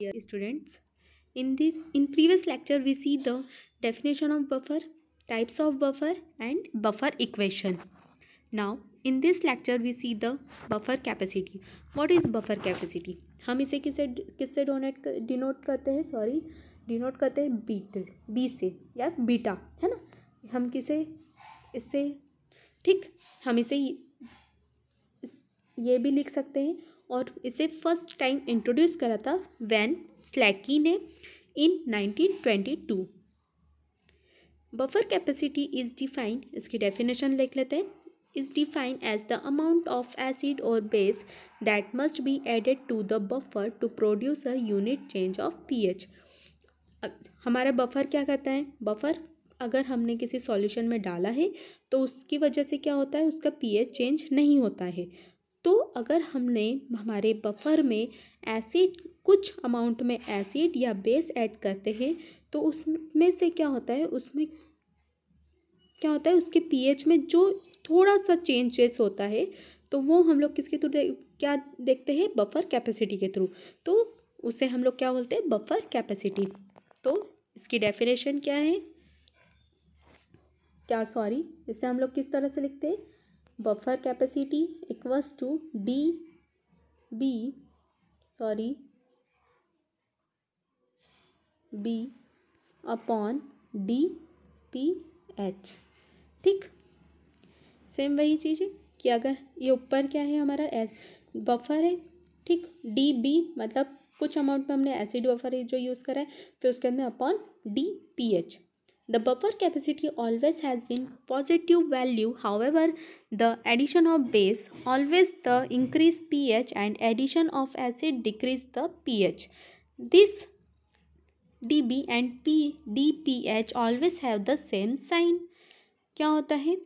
Dear students, in previous lecture we see the definition of buffer, types of buffer and buffer equation. Now in this lecture we see the buffer capacity. What is buffer capacity? हम इसे किससे denote करते हैं, denote करते हैं B से या beta, है ना. हम किसे इससे ठीक हम इसे ये भी लिख सकते हैं. और इसे फर्स्ट टाइम इंट्रोड्यूस करा था वैन स्लैकी ने in 1922. Buffer capacity is defined, इसकी डेफिनेशन लिख लेते हैं. Is defined as the amount of acid or base that must be added to the buffer to produce a unit change of pH. हमारा buffer क्या करता है? Buffer अगर हमने किसी सॉल्यूशन में डाला है तो उसकी वजह से क्या होता है, उसका पीएच चेंज नहीं होता है. तो अगर हमने हमारे बफर में एसिड, कुछ अमाउंट में एसिड या बेस ऐड करते हैं तो उसमें से क्या होता है, उसके पीएच में जो थोड़ा सा चेंजेस होता है तो वो हम लोग किसके थ्रू क्या देखते हैं? बफर कैपेसिटी के थ्रू. तो उसे हम लोग क्या बोलते हैं? Buffer capacity. तो इसकी डेफिनेशन क्या है? इसे हम लोग किस तरह से लिखते हैं? Buffer capacity equals to B upon D P H. ठीक, सेम वही चीज़ है कि अगर ये ऊपर क्या है, हमारा बफर है. ठीक, डी बी मतलब कुछ अमाउंट में हमने एसिड बफर जो यूज़ करा है, फिर उसके अंदर upon D P H. The buffer capacity always has been positive value. However, the addition of base always the increase pH and addition of acid decrease the pH. This dB and dpH always have the same sign. क्या होता है?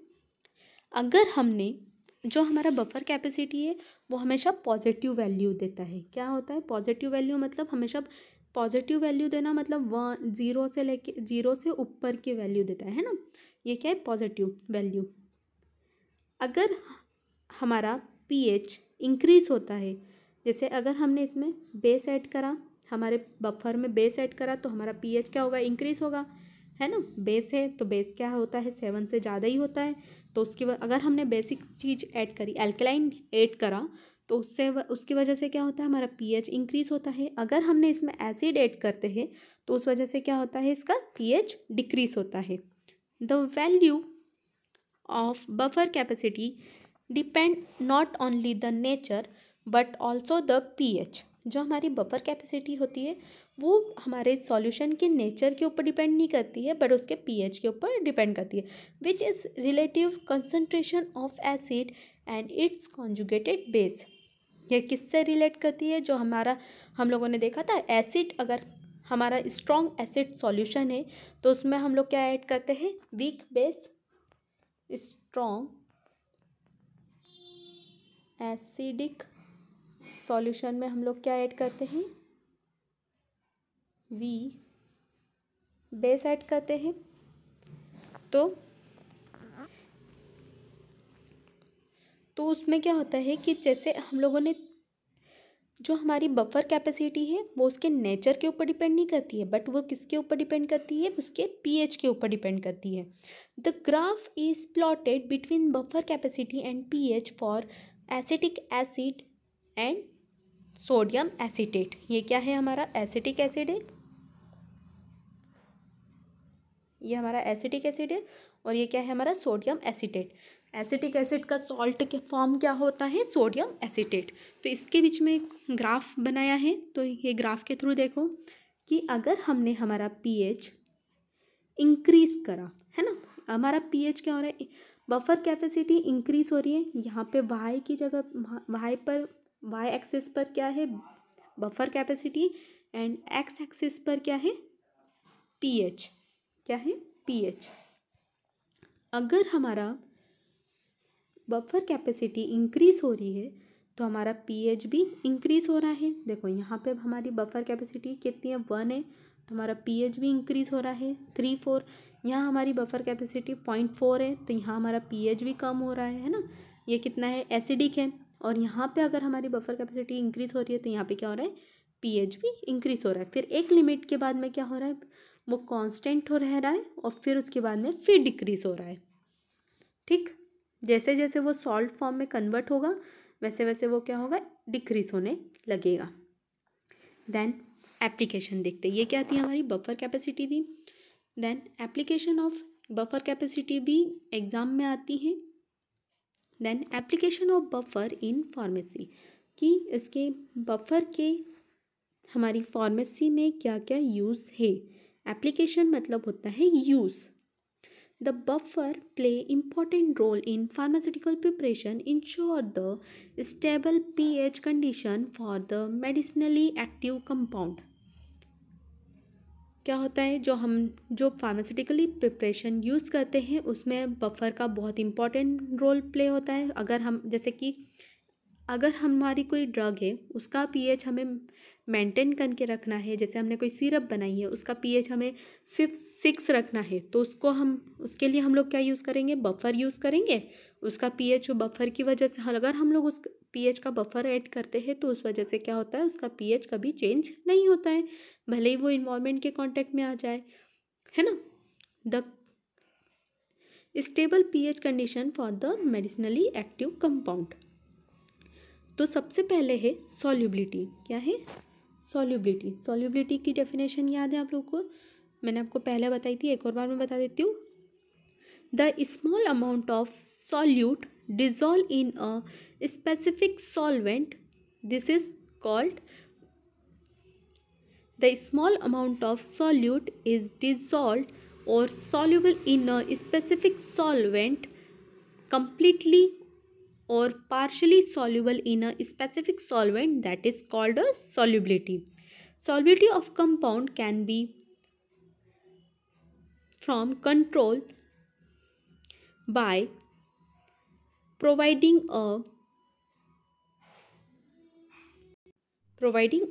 अगर हमने जो हमारा buffer capacity है वो हमेशा पॉजिटिव वैल्यू देता है. क्या होता है पॉजिटिव वैल्यू? मतलब हमेशा पॉजिटिव वैल्यू देना मतलब 0 से ऊपर की वैल्यू देता है ना. ये क्या है? Positive value. अगर हमारा पीएच इंक्रीज होता है, जैसे अगर हमने इसमें बेस ऐड करा, हमारे बफर में बेस ऐड करा तो हमारा पीएच क्या होगा? इंक्रीज होगा, है ना. बेस है तो बेस क्या होता है? 7 से ज़्यादा ही होता है. तो अगर हमने बेसिक चीज़ ऐड करी, एल्कलाइन ऐड करा, तो उसकी वजह से क्या होता है? हमारा पीएच इंक्रीज होता है. अगर हमने इसमें एसिड ऐड करते हैं तो उस वजह से क्या होता है? इसका पीएच डिक्रीज होता है. The value of buffer capacity depend not only the nature but also the pH. जो हमारी बफर कैपेसिटी होती है वो हमारे सॉल्यूशन के नेचर के ऊपर डिपेंड नहीं करती है बट उसके पीएच के ऊपर डिपेंड करती है. Which is relative concentration of acid and it's conjugated base. ये किससे रिलेट करती है? जो हम लोगों ने देखा था एसिड, अगर हमारा स्ट्रॉन्ग एसिड सॉल्यूशन है तो उसमें हम लोग क्या ऐड करते हैं? Weak base. Strong acidic solution में हम लोग क्या ऐड करते हैं? वीक बेस ऐड करते हैं. तो उसमें क्या होता है कि जैसे हम लोगों ने जो हमारी बफर कैपेसिटी है वो उसके नेचर के ऊपर डिपेंड नहीं करती है बट वो किसके ऊपर डिपेंड करती है? उसके पीएच के ऊपर डिपेंड करती है. The graph is plotted between buffer capacity and pH for acetic acid and sodium acetate. ये क्या है? हमारा एसिटिक एसिड है. ये हमारा एसिटिक एसिड है और ये क्या है? हमारा सोडियम एसीटेट. एसिटिक एसिड का सॉल्ट के फॉर्म क्या होता है? Sodium acetate. तो इसके बीच में एक ग्राफ बनाया है. तो ये ग्राफ के थ्रू देखो कि अगर हमने हमारा पीएच इंक्रीज करा, है ना, हमारा पीएच क्या हो रहा है? बफर कैपेसिटी इंक्रीज हो रही है. यहाँ पे वाई की जगह वाई एक्सिस पर क्या है? Buffer capacity and x axis पर क्या है? पीएच. क्या है? पीएच. अगर हमारा बफर कैपेसिटी इंक्रीज हो रही है तो हमारा पीएच भी इंक्रीज हो रहा है. देखो यहाँ पे हमारी बफर कैपेसिटी कितनी है? 1 है तो हमारा पीएच भी इंक्रीज हो रहा है 3, 4. यहाँ हमारी बफर कैपेसिटी 0.4 है तो यहाँ हमारा पीएच भी कम हो रहा है ना. ये कितना है? एसिडिक है. और यहाँ पे अगर हमारी बफर कैपेसिटी इंक्रीज हो रही है तो यहाँ पे क्या हो रहा है? पीएच भी इंक्रीज हो रहा है। फिर एक लिमिट के बाद में क्या हो रहा है, वो कांस्टेंट हो रह रहा है और फिर उसके बाद में फिर डिक्रीज हो रहा है। ठीक, जैसे जैसे वो सॉल्ट फॉर्म में कन्वर्ट होगा वैसे वैसे वो क्या होगा, डिक्रीज होने लगेगा। देन एप्लीकेशन देखते हैं, ये क्या थी हमारी बफर कैपेसिटी थी। Then application of buffer capacity भी एग्जाम में आती है। Then application of buffer in pharmacy, कि इसके बफर के हमारी फार्मेसी में क्या क्या यूज़ है। एप्लीकेशन मतलब होता है use. The buffer play important role in pharmaceutical preparation, ensure the stable pH condition for the medicinally active compound। क्या होता है, जो फार्मास्यूटिकली प्रिपरेशन यूज़ करते हैं उसमें बफर का बहुत इंपॉर्टेंट रोल प्ले होता है। अगर हम जैसे कि अगर हमारी कोई ड्रग है उसका पीएच हमें मेंटेन करके रखना है, जैसे हमने कोई सिरप बनाई है उसका पीएच हमें सिर्फ 6 रखना है, तो उसके लिए हम लोग क्या यूज़ करेंगे, बफर यूज़ करेंगे। उसका पीएच बफर की वजह से, अगर हम लोग उस पीएच का बफर ऐड करते हैं तो उस वजह से क्या होता है, उसका पीएच कभी चेंज नहीं होता है, भले ही वो इन्वायरमेंट के कांटेक्ट में आ जाए, है ना। The stable pH condition for the medicinally active compound. तो सबसे पहले है सॉल्युबिलिटी। क्या है, सॉल्युबिलिटी। सॉल्युबिलिटी की डेफिनेशन याद है आप लोगों को, मैंने आपको पहले बताई थी, एक और बार मैं बता देती हूँ। The small amount of solute dissolve in a specific solvent, this is called, the small amount of solute is dissolve और soluble in a specific solvent completely or partially soluble in a specific solvent, that is called a solubility. Solubility of compound can be from control by providing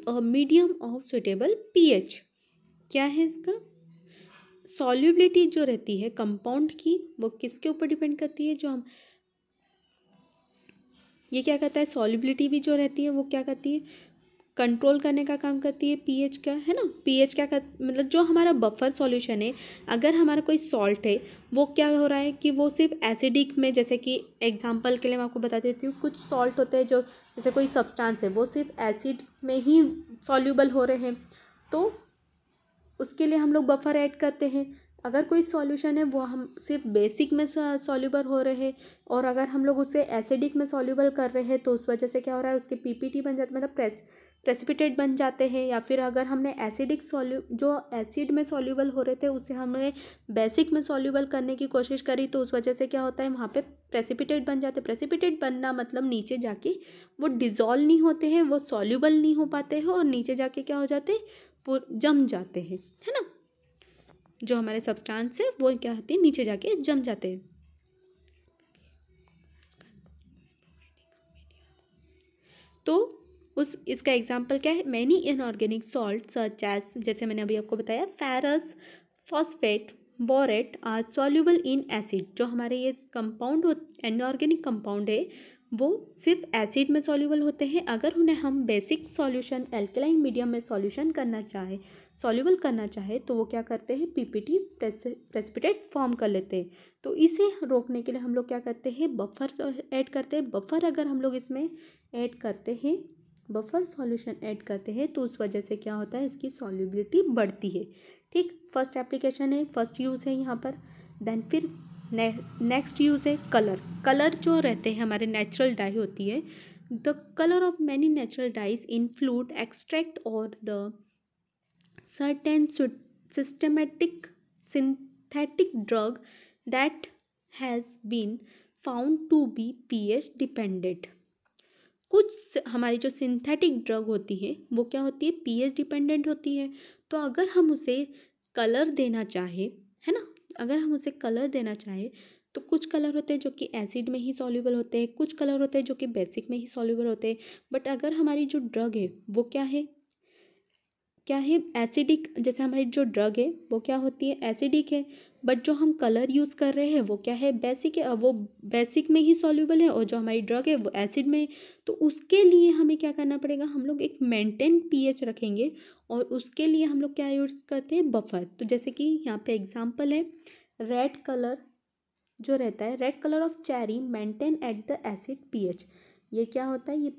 a medium of suitable pH। क्या है इसका, solubility जो रहती है compound की वो किसके ऊपर डिपेंड करती है, जो हम ये क्या करता है, सॉल्युबिलिटी भी जो रहती है वो क्या करती है, कंट्रोल करने का काम करती है पीएच का, है ना। पीएच क्या कर, मतलब जो हमारा बफर सॉल्यूशन है, अगर हमारा कोई सॉल्ट है वो क्या हो रहा है कि वो सिर्फ एसिडिक में, जैसे कि एग्जांपल के लिए मैं आपको बता देती हूँ, कुछ सॉल्ट होते हैं जो जैसे कोई सब्सटेंस है वो सिर्फ एसिड में ही सॉल्यूबल हो रहे हैं, तो उसके लिए हम लोग बफर ऐड करते हैं। अगर कोई सॉल्यूशन है वो हम सिर्फ बेसिक में सॉल्यूबल हो रहे हैं और अगर हम लोग उसे एसिडिक में सॉल्यूबल कर रहे हैं तो उस वजह से क्या हो रहा है, उसके पीपीटी बन जाते, मतलब प्रेसिपिटेट बन जाते हैं। या फिर अगर हमने एसिडिक जो एसिड में सॉल्यूबल हो रहे थे उसे हमने बेसिक में सॉल्यूबल करने की कोशिश करी तो उस वजह से क्या होता है, वहाँ पे प्रेसिपिटेट बन जाते। प्रेसिपिटेट बनना मतलब नीचे जाके वो डिज़ोल्व नहीं होते हैं, वो सॉल्यूबल नहीं हो पाते हैं और नीचे जाके क्या हो जाते हैं, जम जाते हैं, है ना। जो हमारे सब्सटेंस है वो क्या होती है, नीचे जाके जम जाते हैं। तो इसका एग्जाम्पल क्या है, many inorganic salt such as, जैसे मैंने अभी आपको बताया, ferrous, phosphate, borate are soluble in acid. जो हमारे ये कंपाउंड इनऑर्गेनिक कंपाउंड है वो सिर्फ एसिड में सॉल्यूबल होते हैं। अगर उन्हें हम बेसिक सॉल्यूशन एल्कलाइन मीडियम में सॉल्यूबल करना चाहे तो वो क्या करते हैं, पीपीटी प्रेसिपिटेट फॉर्म कर लेते हैं। तो इसे रोकने के लिए हम लोग क्या करते हैं, बफर ऐड करते हैं। बफर अगर हम लोग इसमें ऐड करते हैं, बफर सॉल्यूशन ऐड करते हैं तो उस वजह से क्या होता है, इसकी सॉल्युबिलिटी बढ़ती है। ठीक, फर्स्ट एप्लीकेशन है, फर्स्ट यूज़ है यहाँ पर। देन फिर नेक्स्ट यूज़ है कलर जो रहते हैं हमारे नेचुरल डाई होती है। The colour of many natural dyes in fluid extract or the certain systematic synthetic drug that has been found to be pH dependent. कुछ हमारी जो सिंथेटिक ड्रग होती है वो क्या होती है, पीएच डिपेंडेंट होती है। तो अगर हम उसे कलर देना चाहे, है ना, अगर हम उसे कलर देना चाहे तो कुछ कलर होते हैं जो कि एसिड में ही सॉल्यूबल होते हैं, कुछ कलर होते हैं जो कि बेसिक में ही सॉल्यूबल होते हैं। बट अगर हमारी जो ड्रग है वो क्या है, क्या है, एसिडिक, जैसे हमारी जो ड्रग है वो क्या होती है, एसिडिक है, बट जो हम कलर यूज़ कर रहे हैं वो क्या है, बेसिक है, वो बेसिक में ही सॉल्युबल है, और जो हमारी ड्रग है वो एसिड में है। तो उसके लिए हमें क्या करना पड़ेगा, हम लोग एक मेंटेन पीएच रखेंगे, और उसके लिए हम लोग क्या यूज़ करते हैं, बफर। तो जैसे कि यहाँ पे एग्जांपल है, रेड कलर जो रहता है, red colour of cherry maintain at the acid pH. ये क्या होता है, ये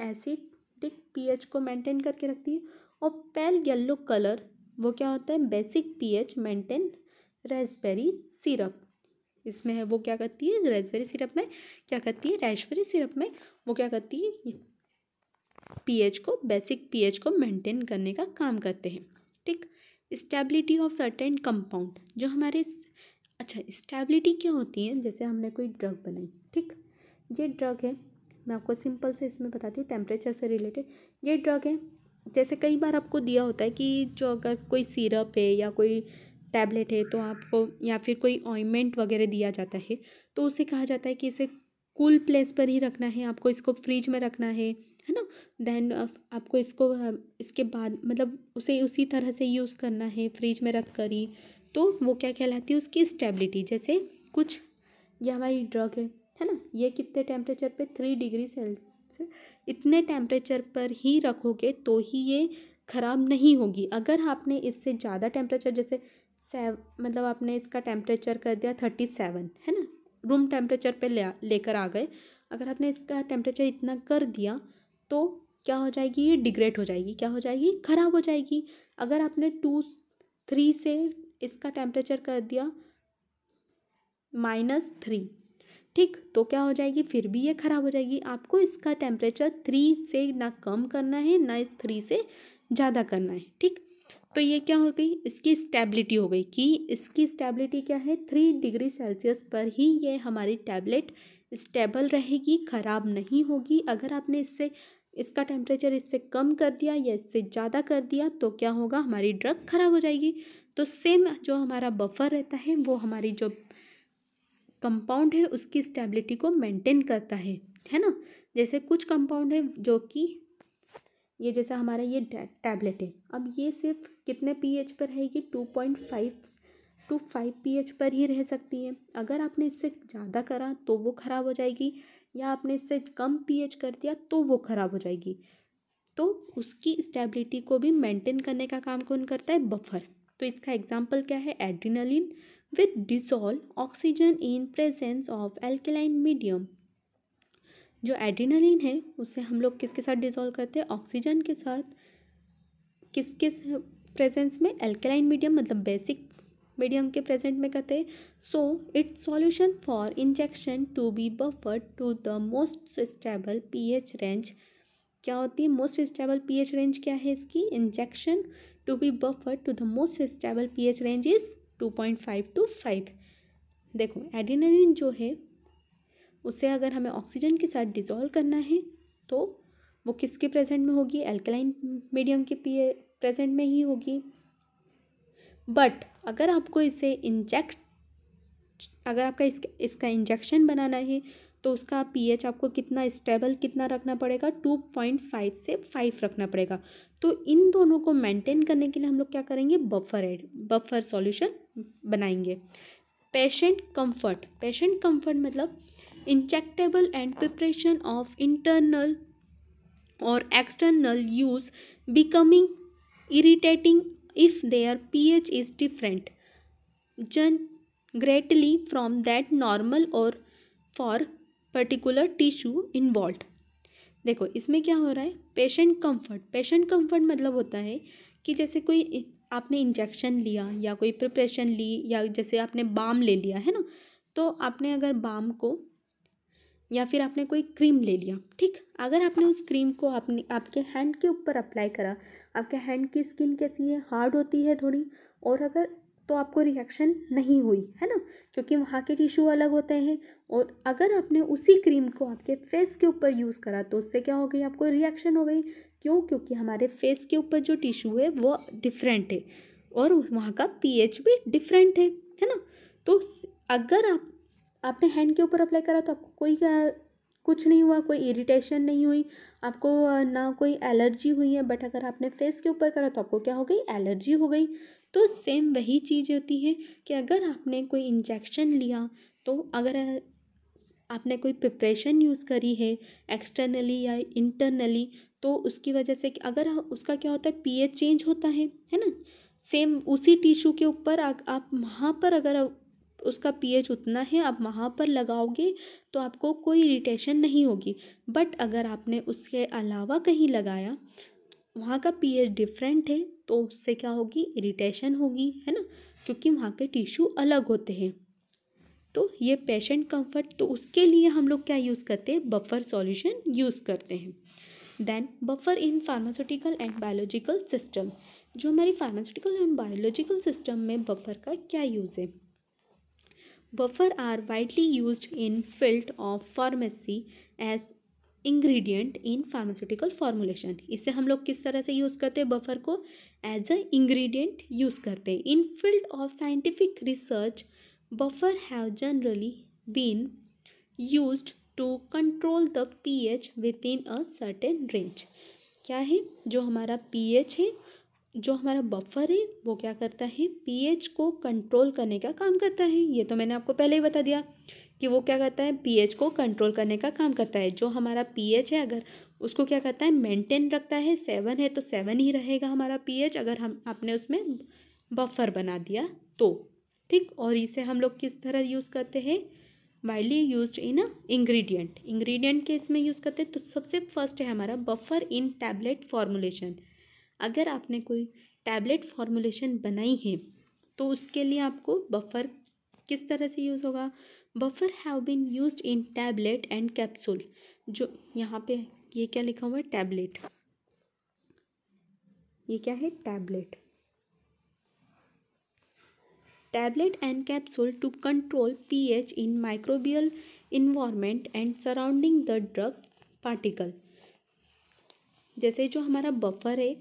एसिडिक पीएच को मेंटेन करके रखती है। और पेल येलो कलर वो क्या होता है, basic pH maintain Raspberry syrup. इसमें है वो क्या करती है, रेस्पबेरी सिरप में क्या करती है, रेस्पबेरी सिरप में वो क्या करती है, पीएच को, बेसिक पीएच को मेंटेन करने का काम करते हैं। ठीक, स्टेबिलिटी ऑफ सर्टेन कंपाउंड जो हमारे, अच्छा स्टेबिलिटी क्या होती है, जैसे हमने कोई ड्रग बनाई, ठीक, ये ड्रग है, मैं आपको सिंपल से इसमें बताती हूँ, टेम्परेचर से रिलेटेड। ये ड्रग है, जैसे कई बार आपको दिया होता है कि जो अगर कोई सिरप है या कोई टैबलेट है तो आपको, या फिर कोई ऑइंटमेंट वगैरह दिया जाता है, तो उसे कहा जाता है कि इसे कूल प्लेस पर ही रखना है, आपको इसको फ्रिज में रखना है ना। देन आपको इसको इसके बाद मतलब उसे उसी तरह से यूज़ करना है, फ्रिज में रख कर ही। तो वो क्या कहलाती है, उसकी स्टेबिलिटी। जैसे कुछ, ये हमारी ड्रग है ना, ये कितने टेम्परेचर पे, 3 डिग्री सेल्सियस, इतने टेम्परेचर पर ही रखोगे तो ही ये ख़राब नहीं होगी। अगर आपने इससे ज़्यादा टेम्परेचर, जैसे मतलब आपने इसका टेम्परेचर कर दिया 37, है ना, रूम टेम्परेचर पे लेकर आ गए, अगर आपने इसका टेम्परेचर इतना कर दिया तो क्या हो जाएगी, ये डिग्रेड हो जाएगी, क्या हो जाएगी, ख़राब हो जाएगी। अगर आपने 3 से इसका टेम्परेचर कर दिया -3, ठीक, तो क्या हो जाएगी, फिर भी ये ख़राब हो जाएगी। आपको इसका टेम्परेचर 3 से ना कम करना है, ना इस 3 से ज़्यादा करना है। ठीक, तो ये क्या हो गई, इसकी स्टेबिलिटी हो गई, कि इसकी स्टेबिलिटी क्या है, 3 डिग्री सेल्सियस पर ही ये हमारी टैबलेट स्टेबल रहेगी, ख़राब नहीं होगी। अगर आपने इसका टेम्परेचर इससे कम कर दिया या इससे ज़्यादा कर दिया तो क्या होगा, हमारी ड्रग ख़राब हो जाएगी। तो सेम जो हमारा बफर रहता है वो हमारी जो कंपाउंड है उसकी स्टेबिलिटी को मेंटेन करता है ना। जैसे कुछ कंपाउंड है जो कि ये, जैसा हमारा ये टैबलेट है, अब ये सिर्फ कितने पीएच पर रहेगी, 2.5 to 5 पीएच पर ही रह सकती है। अगर आपने इससे ज़्यादा करा तो वो ख़राब हो जाएगी, या आपने इससे कम पीएच कर दिया तो वो ख़राब हो जाएगी। तो उसकी स्टेबिलिटी को भी मेंटेन करने का काम कौन करता है, बफर। तो इसका एग्जांपल क्या है, adrenaline with dissolve oxygen in presence of alkaline medium. जो एड्रेनालिन है उसे हम लोग किसके साथ डिसॉल्व करते हैं, ऑक्सीजन के साथ, किसके प्रेजेंस में, एल्कलाइन मीडियम मतलब बेसिक मीडियम के प्रेजेंट में करते हैं। So it's solution for injection to be buffered to the most stable pH range. क्या होती है मोस्ट स्टेबल पीएच रेंज, क्या है इसकी, injection to be buffered to the most stable pH range is 2.5 to 5। देखो एड्रेनालिन जो है उसे अगर हमें ऑक्सीजन के साथ डिसॉल्व करना है तो वो किसके प्रेजेंट में होगी, एल्कलाइन मीडियम के प्रेजेंट में ही होगी। बट अगर आपको इसे अगर आपका इसका इंजेक्शन बनाना है तो उसका पीएच आपको कितना स्टेबल कितना रखना पड़ेगा, 2.5 से 5 रखना पड़ेगा। तो इन दोनों को मेंटेन करने के लिए हम लोग क्या करेंगे, बफर सॉल्यूशन बनाएंगे। पेशेंट कंफर्ट मतलब injectable and preparation of internal or external use becoming irritating if their pH is different greatly from that normal or for particular tissue involved। देखो इसमें क्या हो रहा है, पेशेंट कंफर्ट मतलब होता है कि जैसे कोई आपने इंजेक्शन लिया या कोई प्रिपरेशन ली, या जैसे आपने बाम ले लिया है ना, तो आपने अगर बाम को या फिर आपने कोई क्रीम ले लिया, ठीक, अगर आपने उस क्रीम को आपके हैंड के ऊपर अप्लाई करा, आपके हैंड की स्किन कैसी है, हार्ड होती है थोड़ी, और अगर तो आपको रिएक्शन नहीं हुई है ना, क्योंकि वहाँ के टिश्यू अलग होते हैं। और अगर आपने उसी क्रीम को आपके फेस के ऊपर यूज़ करा तो उससे क्या हो गई, आपको रिएक्शन हो गई। क्यों, क्योंकि हमारे फेस के ऊपर जो टिश्यू है वो डिफरेंट है और वहाँ का पीएच भी डिफरेंट है ना। तो अगर आपने हैंड के ऊपर अप्लाई करा तो आपको कुछ नहीं हुआ, कोई इरिटेशन नहीं हुई आपको, ना कोई एलर्जी हुई है, बट अगर आपने फेस के ऊपर करा तो आपको क्या हो गई, एलर्जी हो गई। तो सेम वही चीज़ होती है कि अगर आपने कोई इंजेक्शन लिया, तो अगर आपने कोई प्रिपरेशन यूज़ करी है एक्सटर्नली या इंटरनली, तो उसकी वजह से अगर उसका क्या होता है, पीएच चेंज होता है ना। सेम उसी टिश्यू के ऊपर आप वहाँ पर अगर उसका पीएच उतना है आप वहाँ पर लगाओगे तो आपको कोई इरिटेशन नहीं होगी। बट अगर आपने उसके अलावा कहीं लगाया, वहाँ का पीएच डिफरेंट है, तो उससे क्या होगी, इरिटेशन होगी, है ना, क्योंकि वहाँ के टिश्यू अलग होते हैं। तो ये पेशेंट कंफर्ट, तो उसके लिए हम लोग क्या यूज़ करते हैं, बफर सॉल्यूशन यूज़ करते हैं। Then buffer in pharmaceutical and biological system, जो हमारी फार्मास्यूटिकल एंड बायोलॉजिकल सिस्टम में बफर का क्या यूज़ है। Buffer are widely used in field of pharmacy as ingredient in pharmaceutical formulation. इसे हम लोग किस तरह से यूज़ करते हैं, बफर को एज अ इंग्रेडिएंट यूज़ करते हैं। In field of scientific research buffer have generally been used to control the pH within a certain range। क्या है, जो हमारा pH है, जो हमारा बफर है, वो क्या करता है, pH को कंट्रोल करने का काम करता है। ये तो मैंने आपको पहले ही बता दिया कि वो क्या करता है, pH को कंट्रोल करने का काम करता है। जो हमारा pH है, अगर उसको क्या करता है, मेंटेन रखता है। 7 है तो 7 ही रहेगा हमारा pH, अगर आपने उसमें बफर बना दिया तो, ठीक। और इसे हम लोग किस तरह यूज़ करते हैं, वाइडली यूज्ड इन अ इंग्रेडिएंट के इसमें यूज़ करते हैं। तो सबसे फर्स्ट है हमारा बफर इन टैबलेट फॉर्मुलेशन। अगर आपने कोई टैबलेट फॉर्मुलेशन बनाई है तो उसके लिए आपको बफर किस तरह से यूज़ होगा, buffer have been used in tablet and capsule. जो यहाँ पे ये क्या लिखा हुआ है, टैबलेट, ये क्या है, tablet and capsule to control pH in microbial environment and surrounding the drug particle. जैसे जो हमारा बफर है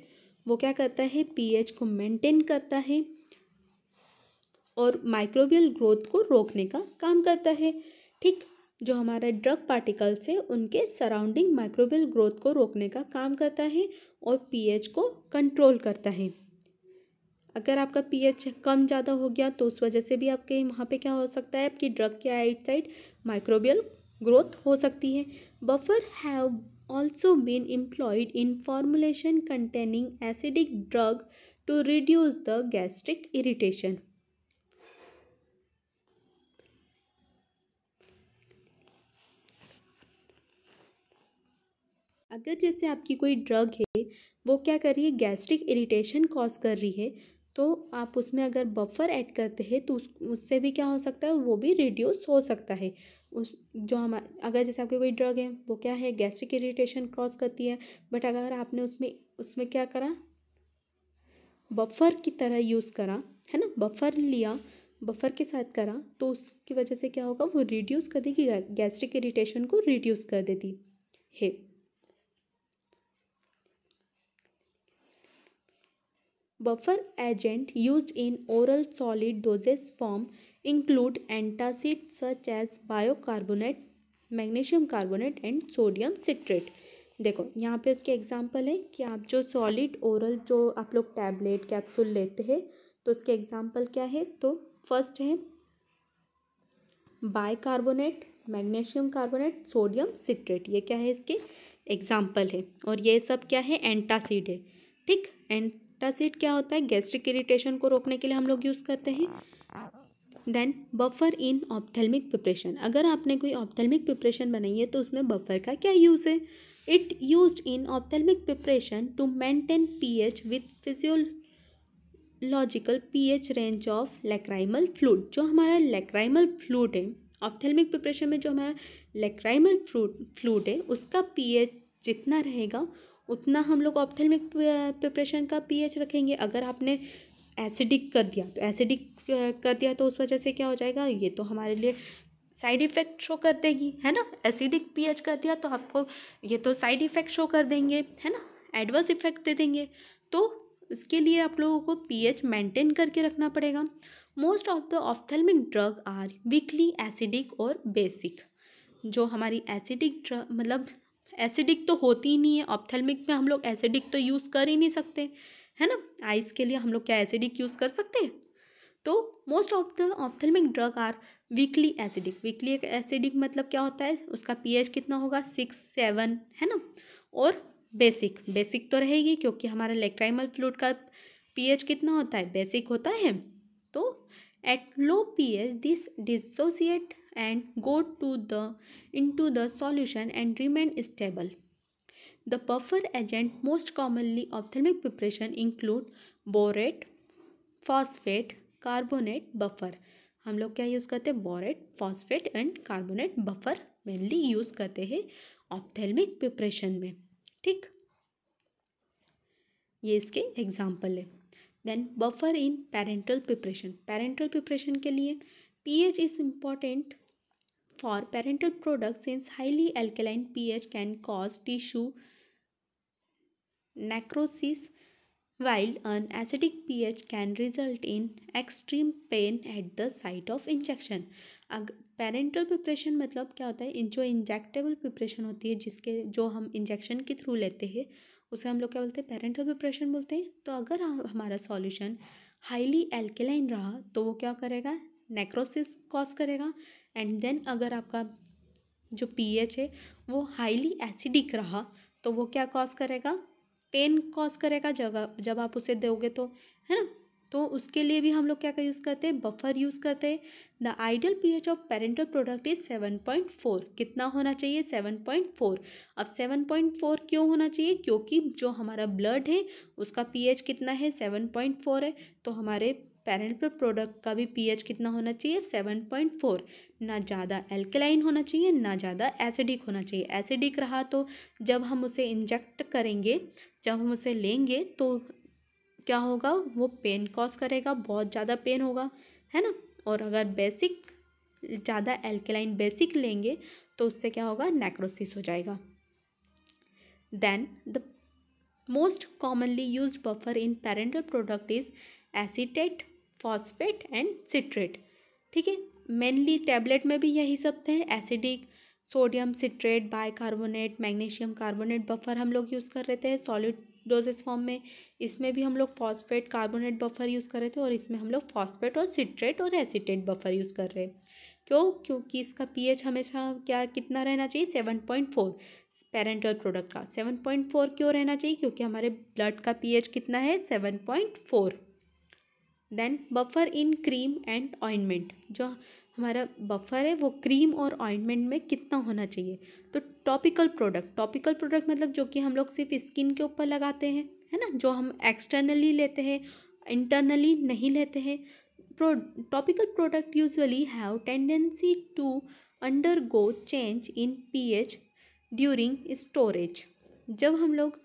वो क्या करता है, pH को मेंटेन करता है और माइक्रोबियल ग्रोथ को रोकने का काम करता है, ठीक। जो हमारा ड्रग पार्टिकल्स है उनके सराउंडिंग माइक्रोबियल ग्रोथ को रोकने का काम करता है और pH को कंट्रोल करता है। अगर आपका pH कम ज़्यादा हो गया तो उस वजह से भी आपके वहाँ पे क्या हो सकता है, आपकी ड्रग के आउटसाइड माइक्रोबियल ग्रोथ हो सकती है। Buffer have also been employed in formulation containing acidic drug to reduce the gastric irritation. अगर जैसे आपकी कोई ड्रग है वो क्या कर रही है, गैस्ट्रिक इरिटेशन कॉज कर रही है, तो आप उसमें अगर बफर ऐड करते हैं तो उससे भी क्या हो सकता है, वो भी रिड्यूस हो सकता है। उस जो हम अगर जैसे आपकी कोई ड्रग है वो क्या है, गैस्ट्रिक इरिटेशन कॉज करती है, बट अगर आपने उसमें क्या करा, बफर की तरह यूज़ करा, है ना, बफर लिया, बफर के साथ करा, तो उसकी वजह से क्या होगा, वो रिड्यूस कर देगी, गैस्ट्रिक इरिटेशन को रिड्यूस कर देती है। Buffer agent used in oral solid dosage form include antacids such as biocarbonate, magnesium carbonate and sodium citrate. देखो यहाँ पे उसके एग्जांपल है कि आप जो सॉलिड ओरल जो आप लोग टैबलेट कैप्सूल लेते हैं तो उसके एग्जांपल क्या है, तो फर्स्ट है bicarbonate, magnesium carbonate, sodium citrate, ये क्या है, इसके एग्जांपल है। और ये सब क्या है, एंटासिड है, ठीक। एंटासिड क्या होता है, गैस्ट्रिक इरिटेशन को रोकने के लिए हम लोग यूज़ करते हैं। Then buffer in ophthalmic preparation, अगर आपने कोई ऑप्थेल्मिक प्रिपरेशन बनाई है तो उसमें बफर का क्या यूज़ है, it used in ophthalmic preparation to maintain pH with physiological pH range of lacrimal fluid. जो हमारा लैक्राइमल फ्लूइड है ऑप्थेल्मिक प्रिपरेशन में, जो हमारा लैक्राइमल फ्लूइड है उसका पीएच जितना रहेगा उतना हम लोग ऑप्थेल्मिक प्रिपरेशन का पीएच रखेंगे। अगर आपने एसिडिक कर दिया तो उस वजह से क्या हो जाएगा, ये तो हमारे लिए साइड इफ़ेक्ट शो कर देगी, है ना। एसिडिक पीएच कर दिया तो आपको ये तो साइड इफ़ेक्ट शो कर देंगे, है ना, एडवर्स इफ़ेक्ट दे देंगे। तो इसके लिए आप लोगों को पीएच मेंटेन करके रखना पड़ेगा। Most of the ophthalmic drug are weakly acidic और बेसिक। जो हमारी एसिडिक मतलब एसिडिक तो होती ही नहीं है, ऑप्थेल्मिक में हम लोग एसिडिक तो यूज़ कर ही नहीं सकते, है ना। आइस के लिए हम लोग क्या एसिडिक यूज़ कर सकते हैं? तो most of the ophthalmic drug are weakly acidic. Weakly acidic मतलब क्या होता है, उसका पीएच कितना होगा 6-7, है ना। और बेसिक, बेसिक तो रहेगी क्योंकि हमारा लेक्राइमल फ्लूइड का पीएच कितना होता है, बेसिक होता है। तो at low pH this dissociate and go to the into the solution and remain stable. The buffer agent most commonly ophthalmic preparation include borate, phosphate, carbonate, buffer। हम लोग क्या यूज़ करते हैं, borate, phosphate and carbonate buffer mainly use करते हैं ophthalmic preparation में, ठीक। ये इसके एग्जाम्पल है। Then buffer in parenteral preparation. Parenteral preparation के लिए pH is important for parenteral product since highly alkaline pH can cause tissue necrosis, while an acidic pH can result in extreme pain at the site of injection। Parental preparation मतलब क्या होता है, जो injectable preparation होती है, जिसके जो हम इंजेक्शन के थ्रू लेते हैं, उसे हम लोग क्या बोलते हैं, पेरेंटल प्रिपरेशन बोलते हैं। तो अगर हमारा सॉल्यूशन हाईली एल्केलाइन रहा तो वो क्या करेगा, नेक्रोसिस कॉज करेगा। एंड देन अगर आपका जो पीएच है वो हाईली एसिडिक रहा तो वो क्या कॉज करेगा, पेन कॉज करेगा जब आप उसे दोगे तो, है ना। तो उसके लिए भी हम लोग क्या का यूज़ करते हैं, बफर यूज़ करते हैं। The ideal pH of parental product is 7.4। कितना होना चाहिए, 7.4। अब 7.4 क्यों होना चाहिए, क्योंकि जो हमारा ब्लड है उसका पीएच कितना है, 7.4 है। तो हमारे पेरेंटल प्रोडक्ट का भी पीएच कितना होना चाहिए, 7.4। ना ज़्यादा एल्कलाइन होना चाहिए, ना ज़्यादा एसिडिक होना चाहिए। एसिडिक रहा तो जब हम उसे इंजेक्ट करेंगे, जब हम उसे लेंगे तो क्या होगा, वो पेन कॉज करेगा, बहुत ज़्यादा पेन होगा, है ना। और अगर बेसिक ज़्यादा एल्कलाइन बेसिक लेंगे तो उससे क्या होगा, नेक्रोसिस हो जाएगा। Then the most commonly used buffer in parenteral product is acetate, phosphate and citrate, ठीक है। मेनली टैबलेट में भी यही सब थे, acidic, sodium citrate, bicarbonate, magnesium carbonate buffer हम लोग यूज़ कर रहे थे सॉलिड डोजेस फॉर्म में। इसमें भी हम लोग फॉस्फेट कार्बोनेट बफर यूज़ कर रहे थे और इसमें हम लोग फॉस्फेट और सिट्रेट और एसीटेट बफर यूज़ कर रहे हैं। क्यों, क्योंकि इसका पीएच हमेशा क्या कितना रहना चाहिए, 7.4। पेरेंटल प्रोडक्ट का 7.4 क्यों रहना चाहिए, क्योंकि हमारे ब्लड का पीएच कितना है, 7.4। Then buffer in cream and ointment. जो हमारा बफर है वो क्रीम और ऑइंटमेंट में कितना होना चाहिए। तो टॉपिकल प्रोडक्ट, टॉपिकल प्रोडक्ट मतलब जो कि हम लोग सिर्फ स्किन के ऊपर लगाते हैं, है ना, जो हम एक्सटर्नली लेते हैं, इंटरनली नहीं लेते हैं। Topical product usually have tendency to undergo change in pH during storage. जब हम लोग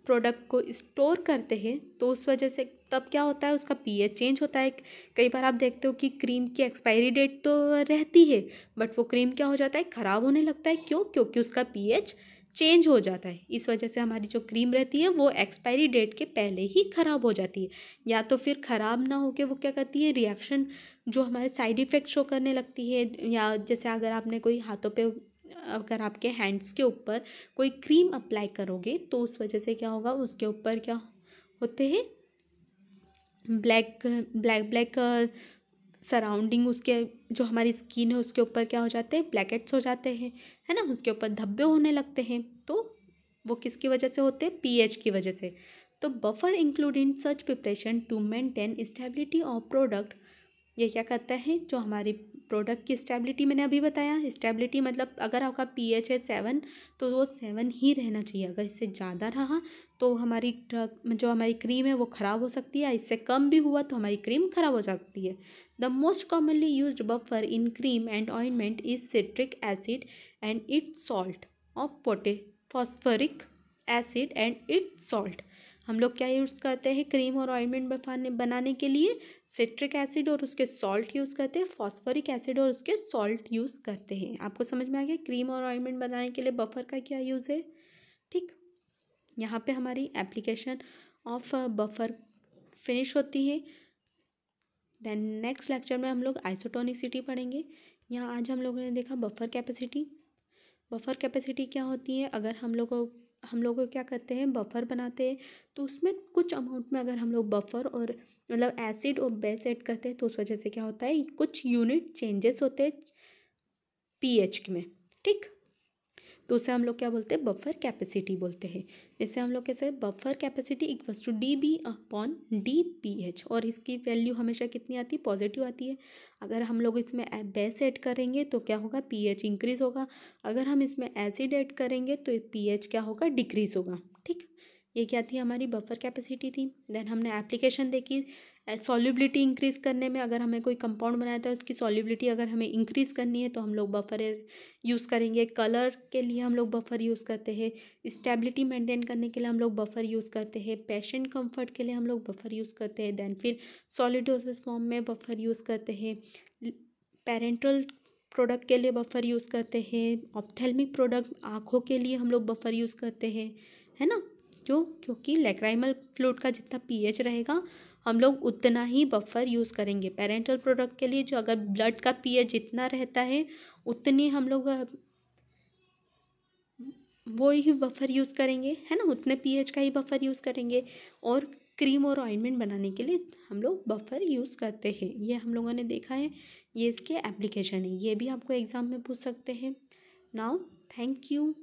प्रोडक्ट को स्टोर करते हैं तो उस वजह से तब क्या होता है, उसका पीएच चेंज होता है। कई बार आप देखते हो कि क्रीम की एक्सपायरी डेट तो रहती है बट वो क्रीम क्या हो जाता है, ख़राब होने लगता है। क्यों, क्योंकि उसका पीएच चेंज हो जाता है। इस वजह से हमारी जो क्रीम रहती है वो एक्सपायरी डेट के पहले ही ख़राब हो जाती है, या तो फिर ख़राब ना होके वो क्या करती है, रिएक्शन जो हमारे साइड इफ़ेक्ट शो करने लगती है। या जैसे अगर आपने कोई हाथों पे, अगर आपके हैंड्स के ऊपर कोई क्रीम अप्लाई करोगे तो उस वजह से क्या होगा, उसके ऊपर क्या होते हैं, ब्लैक ब्लैक ब्लैक सराउंडिंग, उसके जो हमारी स्किन है उसके ऊपर क्या हो जाते हैं, ब्लैकेट्स हो जाते हैं, है ना, उसके ऊपर धब्बे होने लगते हैं। तो वो किसकी वजह से होते हैं, पीएच की वजह से। तो buffer include in such preparation to maintain stability of product. ये क्या करता है, जो हमारी प्रोडक्ट की स्टेबिलिटी, मैंने अभी बताया स्टेबिलिटी मतलब अगर आपका पीएच है 7 तो वो 7 ही रहना चाहिए। अगर इससे ज़्यादा रहा तो हमारी जो हमारी क्रीम है वो ख़राब हो सकती है, इससे कम भी हुआ तो हमारी क्रीम ख़राब हो सकती है। The most commonly used buffer in cream and ointment is citric acid and it's salt of phosphoric acid and it's salt. हम लोग क्या यूज़ करते हैं क्रीम और ऑइंटमेंट बनाने के लिए, सिट्रिक एसिड और उसके सॉल्ट यूज़ करते हैं, फॉस्फोरिक एसिड और उसके सॉल्ट यूज़ करते हैं। आपको समझ में आ गया क्रीम और ऑइंटमेंट बनाने के लिए बफर का क्या यूज़ है, ठीक। यहाँ पे हमारी एप्लीकेशन ऑफ बफर फिनिश होती है। देन नेक्स्ट लेक्चर में हम लोग आइसोटोनिसिटी पढ़ेंगे यहाँ आज हम लोगों ने देखा बफर कैपेसिटी। बफर कैपेसिटी क्या होती है, अगर हम लोग क्या करते हैं, बफर बनाते हैं तो उसमें कुछ अमाउंट में अगर हम लोग बफर और मतलब एसिड और बेस ऐड करते हैं तो उस वजह से क्या होता है, कुछ यूनिट चेंजेस होते हैं पीएच में। ठीक, तो उसे हम लोग क्या बोलते हैं, बफर कैपेसिटी बोलते हैं। जैसे हम लोग कैसे, buffer capacity equals to D B upon D P H, और इसकी वैल्यू हमेशा कितनी आती है, पॉजिटिव आती है। अगर हम लोग इसमें बेस ऐड करेंगे तो क्या होगा, पीएच इंक्रीज होगा। अगर हम इसमें एसिड ऐड करेंगे तो पीएच क्या होगा, डिक्रीज होगा। ठीक, ये क्या थी, हमारी बफर कैपेसिटी थी। देन हमने एप्लीकेशन देखी सॉल्युबिलिटी इंक्रीज़ करने में। अगर हमें कोई कंपाउंड बनाया था उसकी सॉल्युबिलिटी अगर हमें इंक्रीज़ करनी है तो हम लोग बफर यूज़ करेंगे। कलर के लिए हम लोग बफर यूज़ करते हैं। स्टेबिलिटी मेंटेन करने के लिए हम लोग बफर यूज़ करते हैं। पेशेंट कंफर्ट के लिए हम लोग बफर यूज़ करते हैं। देन फिर सॉलिड डोसेज फॉर्म में बफर यूज़ करते हैं। पेरेंटल प्रोडक्ट के लिए बफर यूज़ करते हैं। ऑप्थेल्मिक प्रोडक्ट आँखों के लिए हम लोग बफर यूज़ करते हैं, है ना। क्योंकि लैक्राइमल फ्लूइड का जितना पीएच रहेगा हम लोग उतना ही बफर यूज़ करेंगे। पेरेंटल प्रोडक्ट के लिए जो अगर ब्लड का पीएच जितना रहता है उतनी हम लोग वो ही बफर यूज़ करेंगे, है ना, उतने पीएच का ही बफर यूज़ करेंगे। और क्रीम और ऑइंटमेंट बनाने के लिए हम लोग बफर यूज़ करते हैं। ये हम लोगों ने देखा है, ये इसके एप्लीकेशन है। ये भी आपको एग्ज़ाम में पूछ सकते हैं। Now thank you.